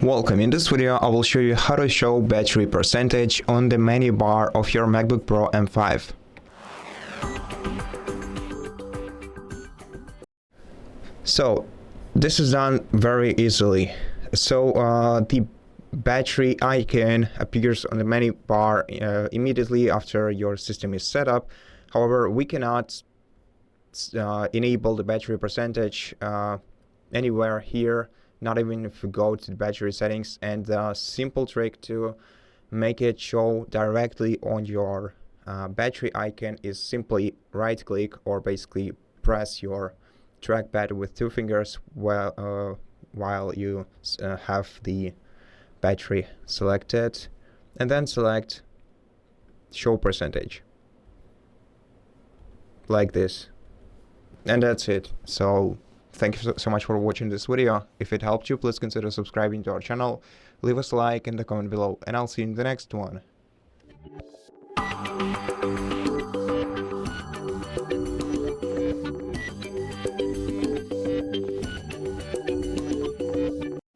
Welcome. In this video, I will show you how to show battery percentage on the menu bar of your MacBook Pro M5. So this is done very easily. So the battery icon appears on the menu bar immediately after your system is set up. However, we cannot enable the battery percentage anywhere here, not even if you go to the battery settings. And the simple trick to make it show directly on your battery icon is simply right click, or basically press your trackpad with two fingers while you have the battery selected, and then select show percentage like this, and that's it. So thank you so much for watching this video. If it helped you, please consider subscribing to our channel, leave us a like in the comment below, and I'll see you in the next one.